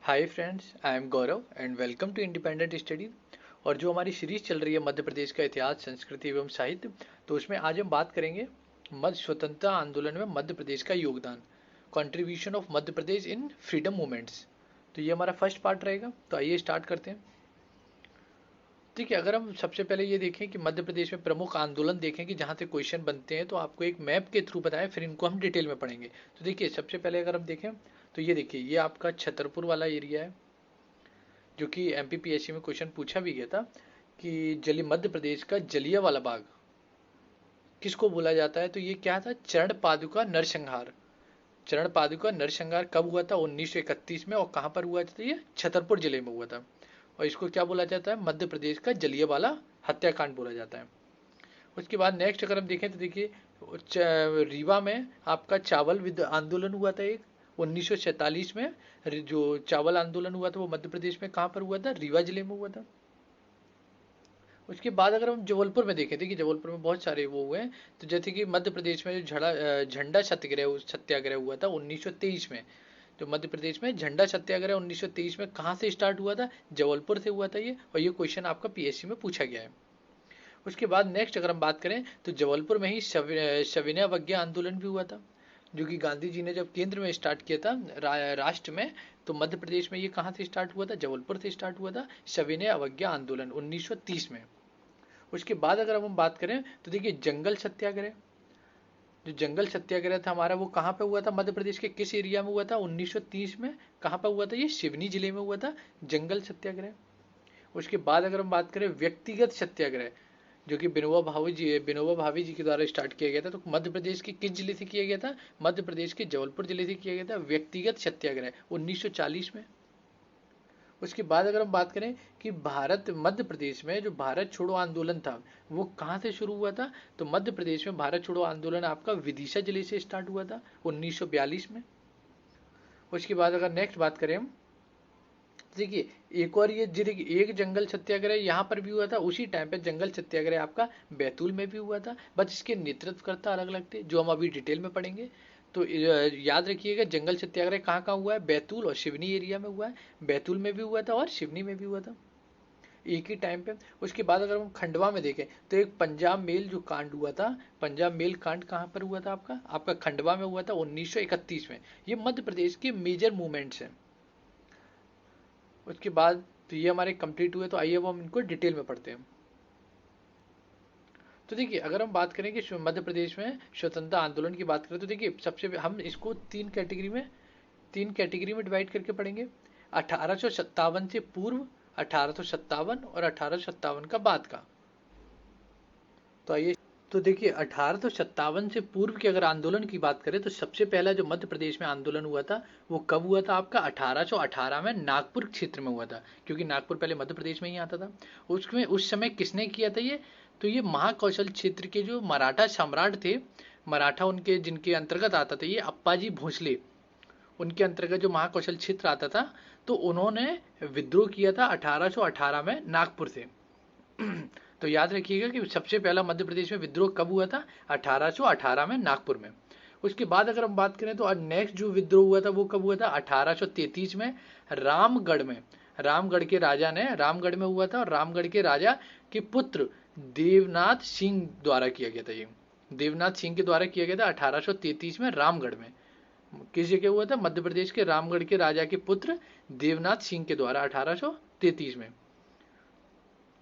Hi friends, I am Gaurav and welcome to independent study. और जो हमारी सीरीज चल रही है मध्य प्रदेश का इतिहास, संस्कृति एवं साहित्य, तो उसमें आज हम बात करेंगे मध्य स्वतंत्रता आंदोलन में मध्य प्रदेश का योगदान, contribution of Madhya Pradesh in freedom movements. तो ये हमारा फर्स्ट पार्ट रहेगा। तो आइए स्टार्ट करते हैं। ठीक है, अगर हम सबसे पहले ये देखें कि मध्य प्रदेश में प्रमुख आंदोलन देखें कि जहाँ से क्वेश्चन बनते हैं, तो आपको एक मैप के थ्रू बताएं, फिर इनको हम डिटेल में पढ़ेंगे। तो देखिए, सबसे पहले अगर हम देखें तो ये देखिए, ये आपका छतरपुर वाला एरिया है, जो कि एमपीपीएससी में क्वेश्चन पूछा भी गया था कि मध्य प्रदेश का जलियांवाला बाग किसको बोला जाता है। तो ये क्या था? चरण पादुका नरसंहार। चरण पादुका नरसंहार कब हुआ था? 1931 में। और कहाँ पर हुआ था? ये छतरपुर जिले में हुआ था। और इसको क्या बोला जाता है? मध्य प्रदेश का जलियांवाला हत्याकांड बोला जाता है। उसके बाद नेक्स्ट अगर हम देखें तो देखिए, रीवा में आपका चावल विद आंदोलन हुआ था एक 1947 में। जो चावल आंदोलन हुआ था वो मध्य प्रदेश में कहाँ पर हुआ था? रीवा जिले में हुआ था। उसके बाद अगर हम जबलपुर में देखें थे कि जबलपुर में बहुत सारे वो हुए हैं। तो जैसे कि मध्य प्रदेश में जो झंडा सत्याग्रह हुआ था 1923 में। जो मध्य प्रदेश में झंडा सत्याग्रह 1923 में कहाँ से स्टार्ट हुआ था? जबलपुर से हुआ था ये। और ये क्वेश्चन आपका पीएससी में पूछा गया है। उसके बाद नेक्स्ट अगर हम बात करें तो जबलपुर में ही सविनय अवज्ञा आंदोलन भी हुआ था, जो कि गांधी जी ने जब केंद्र में स्टार्ट किया था, राष्ट्र में। तो मध्य प्रदेश में ये कहाँ से स्टार्ट हुआ था? जबलपुर से स्टार्ट हुआ था सविनय अवज्ञा आंदोलन 1930 में। उसके बाद अगर हम बात करें तो देखिए, जंगल सत्याग्रह। जो जंगल सत्याग्रह था हमारा, वो कहाँ पे हुआ था? मध्य प्रदेश के किस एरिया में हुआ था? 1930 में। कहाँ पे हुआ था? ये सिवनी जिले में हुआ था जंगल सत्याग्रह। उसके बाद अगर हम बात करें व्यक्तिगत सत्याग्रह, जो कि विनोबा भावे जी के द्वारा स्टार्ट किया गया था, तो मध्य प्रदेश के किस जिले से किया गया था? मध्य प्रदेश के जबलपुर जिले से किया गया था व्यक्तिगत सत्याग्रह 1940 में। उसके बाद अगर हम बात करें कि भारत मध्य प्रदेश में जो भारत छोड़ो आंदोलन था वो कहाँ से शुरू हुआ था? तो मध्य प्रदेश में भारत छोड़ो आंदोलन आपका विदिशा जिले से स्टार्ट हुआ था 1942 में। उसके बाद अगर नेक्स्ट बात करें हम, देखिए एक और ये देखिए, एक जंगल सत्याग्रह यहाँ पर भी हुआ था उसी टाइम पे। जंगल सत्याग्रह आपका बैतूल में भी हुआ था, बस इसके नेतृत्वकर्ता अलग अलग थे, जो हम अभी डिटेल में पढ़ेंगे। तो याद रखिएगा, जंगल सत्याग्रह कहाँ कहाँ हुआ है? बैतूल और सिवनी एरिया में हुआ है। बैतूल में भी हुआ था और सिवनी में भी हुआ था एक ही टाइम पे। उसके बाद अगर हम खंडवा में देखें तो एक पंजाब मेल जो कांड हुआ था, पंजाब मेल कांड कहाँ पर हुआ था? आपका खंडवा में हुआ था 1931 में। ये मध्य प्रदेश के मेजर मूवमेंट्स हैं। उसके बाद तो ये हमारे कंप्लीट हुए। तो आइए अब हम इनको डिटेल में पढ़ते हैं। तो देखिए, अगर हम बात करें कि मध्य प्रदेश में स्वतंत्रता आंदोलन की बात करें, तो देखिए सबसे हम इसको तीन कैटेगरी में डिवाइड करके पढ़ेंगे। 1857 से पूर्व, 1857 और 1857 का बाद का। तो आइए, तो देखिए 1857 से पूर्व के अगर आंदोलन की बात करें तो सबसे पहला जो मध्य प्रदेश में आंदोलन हुआ था वो कब हुआ था? आपका 1818 में नागपुर क्षेत्र में हुआ था, क्योंकि नागपुर पहले मध्य प्रदेश में ही आता था। उसमें उस समय किसने किया था ये? तो ये महाकौशल क्षेत्र के जो मराठा सम्राट थे, मराठा उनके जिनके अंतर्गत आता था ये अप्पाजी भोसले, उनके अंतर्गत जो महाकौशल क्षेत्र आता था, तो उन्होंने विद्रोह किया था 1818 में नागपुर से। तो याद रखिएगा कि सबसे पहला मध्य प्रदेश में विद्रोह कब हुआ था? 1818 में नागपुर में। उसके बाद अगर हम बात करें तो नेक्स्ट जो विद्रोह हुआ था वो कब हुआ था? 1833 में रामगढ़ में। रामगढ़ में हुआ था, और रामगढ़ के राजा के पुत्र देवनाथ सिंह द्वारा किया गया था। ये देवनाथ सिंह के द्वारा किया गया था 1833 में रामगढ़ में। किस जगह हुआ था? मध्य प्रदेश के रामगढ़ के राजा के पुत्र देवनाथ सिंह के द्वारा 1833 में।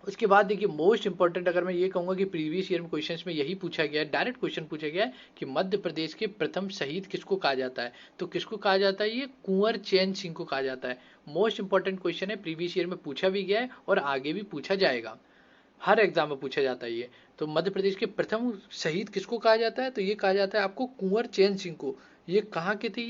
उसके बाद देखिए, मोस्ट इंपॉर्टेंट अगर मैं ये कहूंगा कि प्रीवियस ईयर में क्वेश्चंस में यही पूछा गया है, डायरेक्ट क्वेश्चन पूछा गया है कि मध्य प्रदेश के प्रथम शहीद किसको कहा जाता है? तो किसको कहा जाता है? ये कुंवर चैन सिंह को कहा जाता है। मोस्ट इंपॉर्टेंट क्वेश्चन है, प्रीवियस ईयर में पूछा भी गया है और आगे भी पूछा जाएगा, हर एग्जाम में पूछा जाता है ये। तो मध्य प्रदेश के प्रथम शहीद किसको कहा जाता है? तो ये कहा जाता है आपको कुंवर चैन सिंह को। ये कहाँ के थे?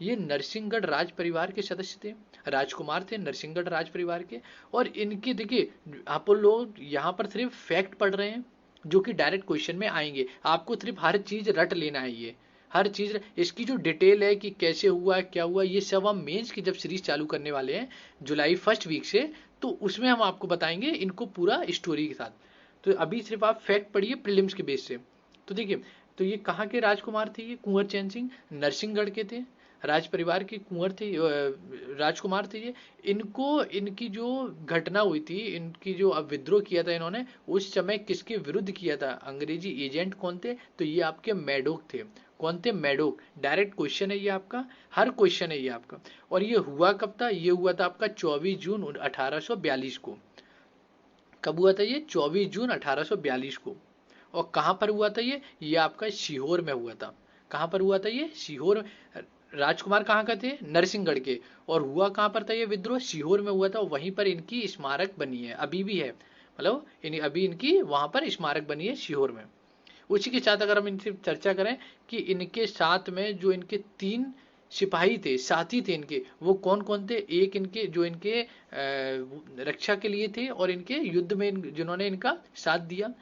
ये नरसिंहगढ़ राज परिवार के सदस्य थे, राजकुमार थे नरसिंहगढ़ राज परिवार के। और इनके देखिए, आप लोग यहाँ पर सिर्फ फैक्ट पढ़ रहे हैं जो कि डायरेक्ट क्वेश्चन में आएंगे। आपको सिर्फ हर चीज रट लेना है, ये हर चीज, इसकी जो डिटेल है कि कैसे हुआ क्या हुआ, ये सब हम मेंस की जब सीरीज चालू करने वाले हैं जुलाई फर्स्ट वीक से, तो उसमें हम आपको बताएंगे इनको पूरा स्टोरी के साथ। तो अभी सिर्फ आप फैक्ट पढ़िए प्रीलिम्स के बेस से। तो देखिए, तो ये कहाँ के राजकुमार थे? ये कुंवर चैन सिंह नरसिंहगढ़ के थे, राज परिवार के कुंवर थे, राजकुमार थे ये। इनको इनकी जो घटना हुई थी, इनकी जो अब विद्रोह किया था इन्होंने, उस समय किसके विरुद्ध किया था? अंग्रेजी एजेंट कौन थे? तो ये आपके मैडोक थे। कौन थे? मैडोक। डायरेक्ट क्वेश्चन है ये आपका, हर क्वेश्चन है ये आपका। और ये हुआ कब था? ये हुआ था आपका 24 जून 1842 को। कब हुआ था ये? 24 जून 1842 को। और कहां पर हुआ था ये आपका सीहोर में हुआ था। कहां पर हुआ था ये? सीहोर। राजकुमार कहाँ का थे? नरसिंहगढ़ के। और हुआ कहां पर था ये विद्रोह? सीहोर में हुआ था। वहीं पर इनकी स्मारक बनी है, अभी भी है, मतलब अभी इनकी वहां पर स्मारक बनी है सीहोर में। उसी के साथ अगर हम इनसे चर्चा करें कि इनके साथ में जो इनके 3 सिपाही थे, साथी थे इनके, वो कौन कौन थे? एक इनके जो इनके रक्षा के लिए थे, और इनके युद्ध में जिन्होंने इनका साथ दिया,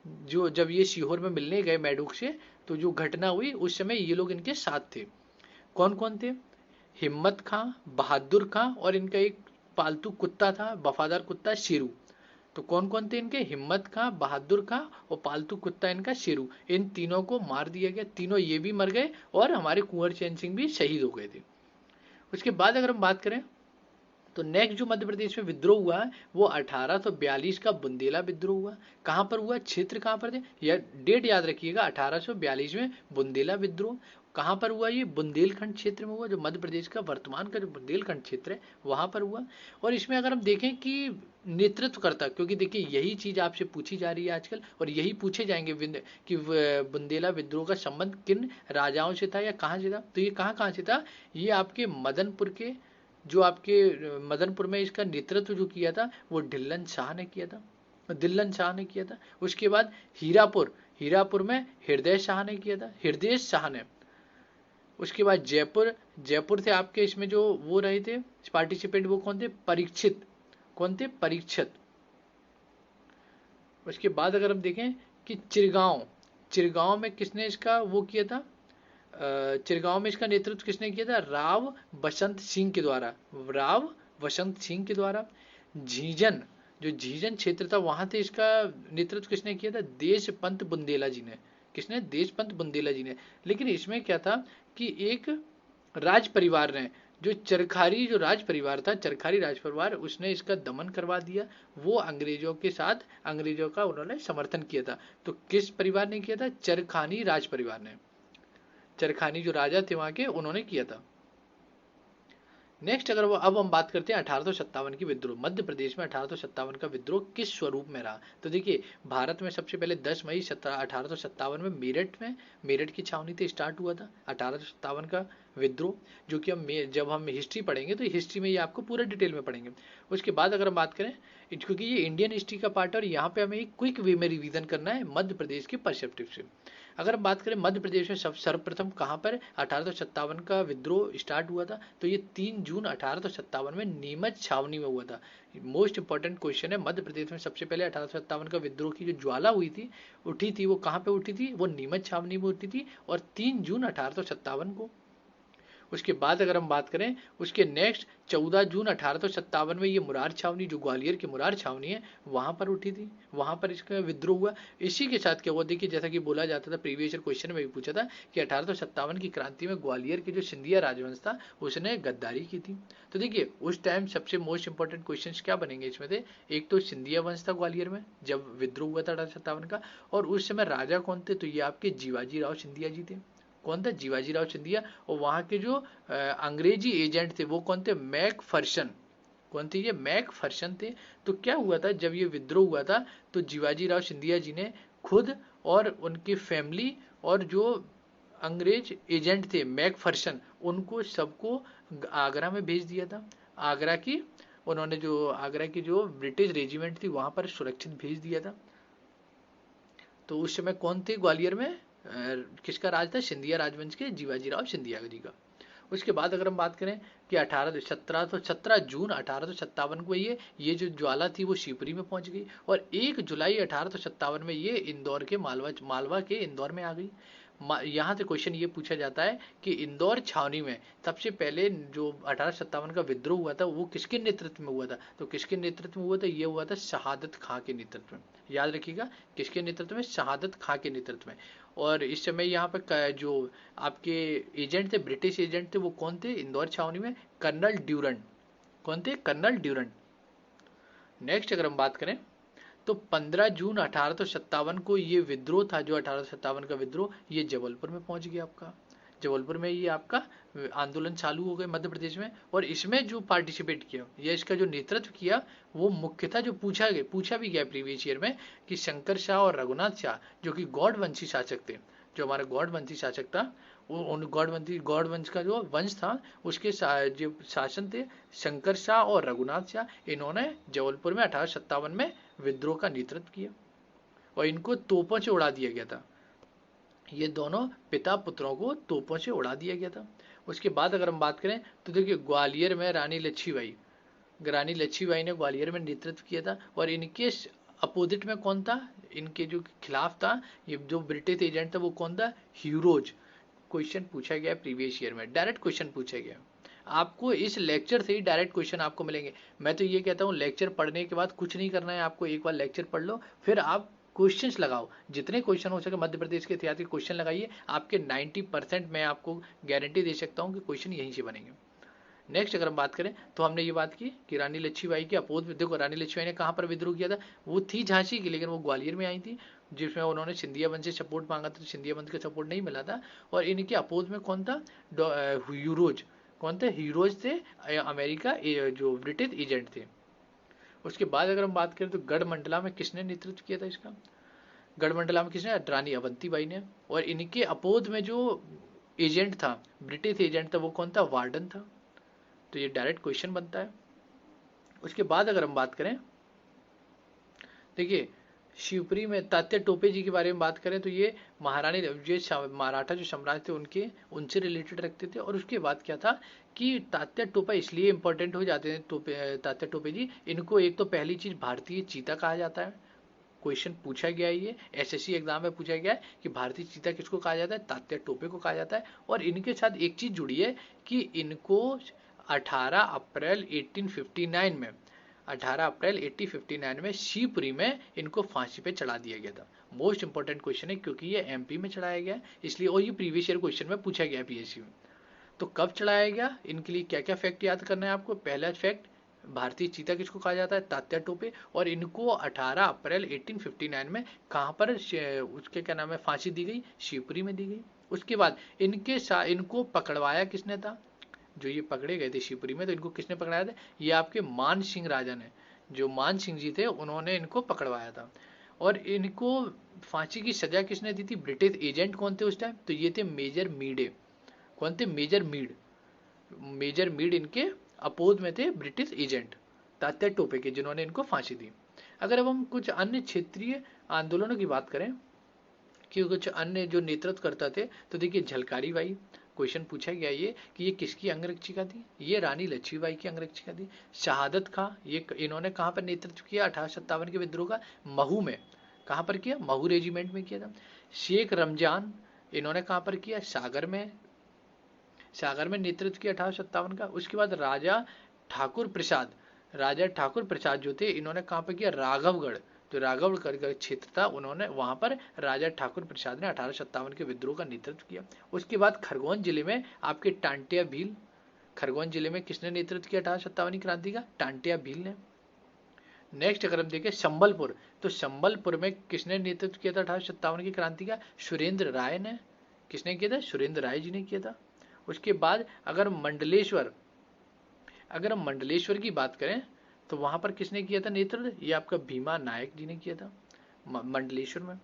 जो जब ये सीहोर में मिलने गए मैडूक से, तो जो घटना हुई उस समय ये लोग इनके साथ थे। कौन कौन थे? हिम्मत खां, बहादुर खां, और इनका एक पालतू कुत्ता था, वफादार कुत्ता शेरू। तो कौन कौन थे इनके? हिम्मत खां, बहादुर खां और पालतू कुत्ता इनका शेरू। इन तीनों को मार दिया गया। तीनों ये भी मर गए और हमारे कुंवर चैन सिंह भी शहीद हो गए थे। उसके बाद अगर हम बात करें तो नेक्स्ट जो मध्य प्रदेश में विद्रोह हुआ है वो 1842 का बुंदेला विद्रोह हुआ। कहां पर हुआ? क्षेत्र कहां पर थे? या डेट याद रखिएगा, 1842 में बुंदेला विद्रोह। कहां पर हुआ? ये बुंदेलखंड क्षेत्र में हुआ, जो मध्य प्रदेश का वर्तमान का जो बुंदेलखंड क्षेत्र है वहां पर हुआ। और इसमें अगर हम देखें कि नेतृत्व करता, क्योंकि देखिए यही चीज आपसे पूछी जा रही है आजकल, और यही पूछे जाएंगे कि बुंदेला विद्रोह का संबंध किन राजाओं से था या कहां से था। तो ये कहां कहां से था? ये आपके मदनपुर के, जो आपके मदनपुर में इसका नेतृत्व जो किया था वो ढिल्लन शाह ने किया था, दिल्लन शाह ने किया था। उसके बाद हीरापुर, हीरापुर में हृदय शाह ने किया था, हृदय शाह ने। उसके बाद जयपुर, जयपुर थे आपके, इसमें जो वो रहे थे पार्टिसिपेंट, वो कौन थे? परीक्षित। कौन थे? परीक्षित। उसके बाद अगर हम देखें कि चिरगांव, चिरगांव में किसने इसका वो किया था? चिरगांव में इसका नेतृत्व किसने किया था? राव बसंत सिंह के द्वारा, राव बसंत सिंह के द्वारा। झींझन, जो झींझन क्षेत्र था वहां थे, इसका नेतृत्व किसने किया था? देशपंत बुंदेला जी ने। किसने? देशपंत बुंदेला जी ने। लेकिन इसमें क्या था कि एक राज परिवार ने, जो चरखारी जो राज परिवार था, चरखारी राज परिवार, उसने इसका दमन करवा दिया। वो अंग्रेजों के साथ, अंग्रेजों का उन्होंने समर्थन किया था। तो किस परिवार ने किया था? चरखानी राज परिवार ने, चरखानी जो राजा थे वहां के, उन्होंने किया था। नेक्स्ट अगर वो, अब हम बात करते हैं 1857 की विद्रोह। मध्य प्रदेश में 1857 का विद्रोह किस स्वरूप में रहा? तो देखिए, भारत में सबसे पहले 10 मई 1857 में मेरठ में, मेरठ की छावनी से स्टार्ट हुआ था 1857 का विद्रोह, जो कि हम जब हम हिस्ट्री पढ़ेंगे तो हिस्ट्री में ये आपको पूरा डिटेल में पढ़ेंगे। उसके बाद अगर हम बात करें, क्योंकि ये इंडियन हिस्ट्री का पार्ट है और यहाँ पे हमें एक क्विक वे में रिवीजन करना है मध्य प्रदेश के पर्सपेक्टिव से। अगर हम बात करें मध्य प्रदेश में सर्वप्रथम कहां पर 1857 का विद्रोह स्टार्ट हुआ था, तो ये 3 जून 1857 में नीमच छावनी में हुआ था। मोस्ट इंपॉर्टेंट क्वेश्चन है, मध्य प्रदेश में सबसे पहले 1857 का विद्रोह की जो ज्वाला हुई थी, उठी थी, वो कहां पे उठी थी? वो नीमच छावनी में उठी थी, और 3 जून 1857 को। उसके बाद अगर हम बात करें, उसके नेक्स्ट 14 जून 1857 में ये मुरार छावनी, जो ग्वालियर की मुरार छावनी है, वहां पर उठी थी, वहां पर इसका विद्रोह हुआ। इसी के साथ क्या हुआ? देखिए, जैसा कि बोला जाता था, प्रीवियस क्वेश्चन में भी पूछा था कि 1857 की क्रांति में ग्वालियर के जो सिंधिया राजवंश था उसने गद्दारी की थी। तो देखिए, उस टाइम सबसे मोस्ट इंपॉर्टेंट क्वेश्चन क्या बनेंगे इसमें थे? एक तो सिंधिया वंश था ग्वालियर में जब विद्रोह हुआ था 1857 का, और उस समय राजा कौन थे? तो ये आपके जीवाजी राव सिंधिया जी थे। कौन था? जीवाजी राव सिंधिया। और वहां के जो अंग्रेजी एजेंट थे वो कौन थे? मैकफर्शन। कौन थे ये? मैकफर्शन थे। तो क्या हुआ था जब ये विद्रोह हुआ था, तो जीवाजी राव सिंधिया जी ने खुद और उनकी फैमिली और जो अंग्रेज एजेंट थे मैकफर्शन, उनको सबको आगरा में भेज दिया था। आगरा की, उन्होंने जो आगरा की जो ब्रिटिश रेजिमेंट थी वहां पर सुरक्षित भेज दिया था। तो उस समय कौन थे ग्वालियर में? किसका राज था? सिंधिया राजवंश के जीवाजी राव सिंधिया जी का। उसके बाद अगर हम बात करें कि 17 जून 1857 को ये जो ज्वाला थी वो शिवपुरी में पहुंच गई, और 1 जुलाई 1857 में ये इंदौर के मालवा के इंदौर में आ गई। यहाँ से क्वेश्चन ये पूछा जाता है कि इंदौर छावनी में सबसे पहले जो 1857 का विद्रोह हुआ था वो किसके नेतृत्व में हुआ था? तो किसके नेतृत्व में हुआ था? ये हुआ था शहादत खां के नेतृत्व में। याद रखिएगा, किसके नेतृत्व में? शहादत खां के नेतृत्व में। और इस समय यहाँ पे जो आपके एजेंट थे, ब्रिटिश एजेंट थे, वो कौन थे इंदौर छावनी में? Colonel Durand. कौन थे? Colonel Durand. नेक्स्ट अगर हम बात करें तो 15 जून 1857 को ये विद्रोह था, जो 1857 का विद्रोह, ये जबलपुर में पहुंच गया आपका। जबलपुर में ये आपका आंदोलन चालू हो गए मध्य प्रदेश में। और इसमें जो पार्टिसिपेट किया या इसका जो नेतृत्व किया वो मुख्य था, जो पूछा भी गया प्रीवियस ईयर में, कि शंकर शाह और रघुनाथ शाह, जो कि गौड़वंशी शासक थे। जो हमारा गौड़वंशी शासक था, उन गौड़वंश का जो वंश था उसके जो शासन थे शंकर शाह और रघुनाथ शाह, इन्होंने जबलपुर में 1857 में विद्रोह का नेतृत्व किया और इनको तोपों से उड़ा दिया गया था। ये दोनों पिता पुत्रों को तोपों से उड़ा दिया गया था। उसके बाद अगर हम बात करें तो देखिए ग्वालियर में रानी लक्ष्मीबाई ने ग्वालियर में नेतृत्व किया था। और इनके अपोजिट में कौन था? इनके जो खिलाफ था, ये जो ब्रिटिश एजेंट था, वो कौन था? ह्यूरोज। क्वेश्चन पूछा गया प्रीवियस ईयर में, डायरेक्ट क्वेश्चन पूछा गया। आपको इस लेक्चर से ही डायरेक्ट क्वेश्चन आपको मिलेंगे। मैं तो ये कहता हूँ लेक्चर पढ़ने के बाद कुछ नहीं करना है आपको, एक बार लेक्चर पढ़ लो, फिर आप क्वेश्चंस लगाओ, जितने क्वेश्चन हो सके मध्य प्रदेश के इतिहास के क्वेश्चन लगाइए। आपके 90% मैं आपको गारंटी दे सकता हूँ कि क्वेश्चन यहीं से बनेंगे। नेक्स्ट अगर हम बात करें तो हमने ये बात की कि रानी लक्ष्मीबाई के अपोज में, देखो रानी लक्ष्मीबाई ने कहाँ पर विद्रोह किया था? वो थी झांसी की, लेकिन वो ग्वालियर में आई थी, जिसमें उन्होंने सिंधिया वंश से सपोर्ट मांगा था, तो सिंधिया वंश का सपोर्ट नहीं मिला था। और इनके अपोज में कौन था? ह्यूरोज। कौन थे? ह्यूरोज थे, अमेरिका जो ब्रिटिश एजेंट थे। उसके बाद अगर हम बात करें तो गढ़मंडला में किसने नेतृत्व किया था इसका? गढ़मंडला में किसने? रानी अवंतीबाई ने। और इनके अपोज में जो एजेंट था, ब्रिटिश एजेंट था, वो कौन था? वार्डन था। तो ये डायरेक्ट क्वेश्चन बनता है। उसके बाद अगर हम बात करें, देखिए शिवपुरी में तात्या टोपे जी के बारे में बात करें तो ये महारानी मराठा जो सम्राट थे उनसे रिलेटेड रखते थे। और उसके बाद क्या था कि तात्या टोपा इसलिए इंपॉर्टेंट हो जाते हैं, तात्या टोपे जी, इनको एक तो पहली चीज भारतीय चीता कहा जाता है। क्वेश्चन पूछा गया है, ये एसएससी एग्जाम में पूछा गया है कि भारतीय चीता किसको कहा जाता है? तात्या टोपे को कहा जाता है। और इनके साथ एक चीज जुड़ी है कि इनको 18 अप्रैल 1859 में 18 अप्रैल 1859 में शिवपुरी में इनको फांसी पे चढ़ा दिया गया था। मोस्ट इंपॉर्टेंट क्वेश्चन है क्योंकि ये एमपी में चढ़ाया गया इसलिए, और ये प्रीवियस ईयर क्वेश्चन में पूछा गया पीएससी में। तो कब चढ़ाया गया, इनके लिए क्या क्या फैक्ट याद करना है आपको? पहला फैक्ट, भारतीय चीता किसको कहा जाता है? तात्या टोपे। और इनको 18 अप्रैल 1859 में कहां पर उसके क्या नाम है फांसी दी गई? शिवपुरी में दी गई। उसके बाद इनको पकड़वाया किसने था? जो ये पकड़े गए थे शिवपुरी में, तो इनको किसने पकड़ाया था? ये आपके मान सिंह राजा ने, जो मान सिंह जी थे, उन्होंने इनको पकड़वाया था। और इनको फांसी की सजा किसने दी थी? ब्रिटिश एजेंट कौन थे उस टाइम? तो ये थे मेजर मीड। कौन थे? मेजर मीड इनके अपोज में थे, ब्रिटिश एजेंट तात्या टोपे के, जिन्होंने इनको फांसी दी। अगर अब हम कुछ अन्य क्षेत्रीय आंदोलनों की बात करें कि कुछ अन्य जो नेतृत्व करता थे, तो देखिए झलकारी बाई, क्वेश्चन पूछा गया ये कि ये किसकी अंगरक्षिका थी? ये रानी लक्ष्मीबाई की अंगरक्षिका थी। शहादत खां, ये इन्होंने कहां पर नेतृत्व किया 1857 के विद्रोह का? महू में। कहां पर किया? महू रेजिमेंट में किया था। शेख रमजान, इन्होंने कहां पर किया? सागर में नेतृत्व किया 1857 का। उसके बाद राजा ठाकुर प्रसाद जो थे, इन्होंने कहां पर किया? राघवगढ़, जो राघवगढ़ का क्षेत्र था, उन्होंने वहां पर राजा ठाकुर प्रसाद ने 1857 के विद्रोह का नेतृत्व किया। उसके बाद खरगोन जिले में आपके टांटिया भील, खरगोन जिले में किसने नेतृत्व किया 1857 की क्रांति का? टांटिया भील ने। नेक्स्ट अगर हम देखें संबलपुर, तो संबलपुर में किसने नेतृत्व किया था 1857 की क्रांति का? सुरेंद्र राय ने। किसने किया था? सुरेंद्र राय जी ने किया था। उसके बाद अगर हम मंडलेश्वर की बात करें तो वहां पर किसने किया था नेतृत्व? ये आपका भीमा नायक जी ने किया था मंडलेश्वर में।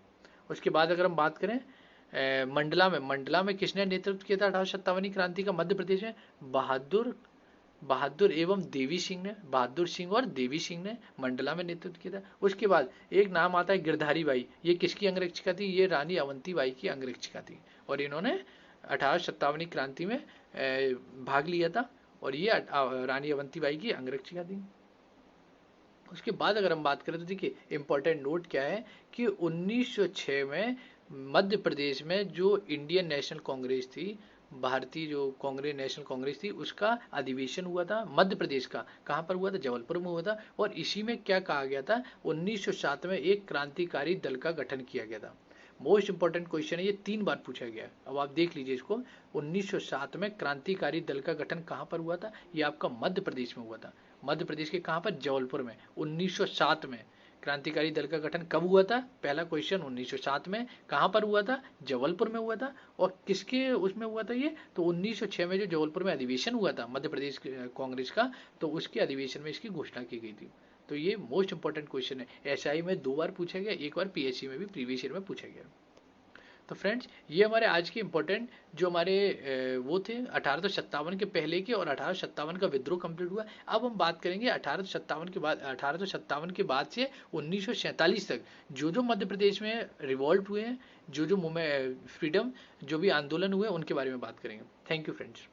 उसके बाद अगर हम बात करें मंडला में किसने नेतृत्व किया था 1857 की क्रांति का मध्य प्रदेश में? बहादुर सिंह और देवी सिंह ने मंडला में नेतृत्व किया था। उसके बाद एक नाम आता है गिरधारी बाई, ये किसकी अंगरक्षिका थी? ये रानी अवंतीबाई की अंगरक्षिका थी और इन्होंने 1857 की क्रांति में भाग लिया था और ये रानी अवंतीबाई की अंगरक्षिका थी। उसके बाद अगर हम बात करें तो देखिए इंपॉर्टेंट नोट क्या है कि 1906 में मध्य प्रदेश में जो इंडियन नेशनल कांग्रेस थी, भारतीय जो कांग्रेस नेशनल कांग्रेस थी, उसका अधिवेशन हुआ था मध्य प्रदेश का। कहाँ पर हुआ था? जबलपुर में हुआ था। और इसी में क्या कहा गया था? 1907 में एक क्रांतिकारी दल का गठन किया गया था। मोस्ट इंपॉर्टेंट क्वेश्चन है, ये 3 बार पूछा गया है। अब आप देख लीजिए इसको। 1907 में क्रांतिकारी दल का गठन कहाँ पर हुआ था? ये आपका मध्य प्रदेश में हुआ था। मध्य प्रदेश के कहाँ पर? जबलपुर में। 1907 में क्रांतिकारी दल का गठन कब हुआ था? पहला क्वेश्चन 1907 में। कहाँ पर हुआ था? जबलपुर में हुआ था। और किसके उसमें हुआ था ये? तो 1906 में जो जबलपुर में अधिवेशन हुआ था मध्य प्रदेश कांग्रेस का, तो उसके अधिवेशन में इसकी घोषणा की गई थी। तो ये मोस्ट इंपॉर्टेंट क्वेश्चन है। एसआई में 2 बार पूछा गया, एक बार पीएससी में भी प्रीवियस ईयर में पूछा गया। तो फ्रेंड्स, ये हमारे आज के इंपॉर्टेंट जो हमारे वो थे 1857 के पहले के, और 1857 का विद्रोह कंप्लीट हुआ। अब हम बात करेंगे 1857 के बाद, 1857 के बाद से 1947 तक जो जो मध्य प्रदेश में रिवॉल्ट हुए हैं, जो जो फ्रीडम जो भी आंदोलन हुए, उनके बारे में बात करेंगे। Thank you friends.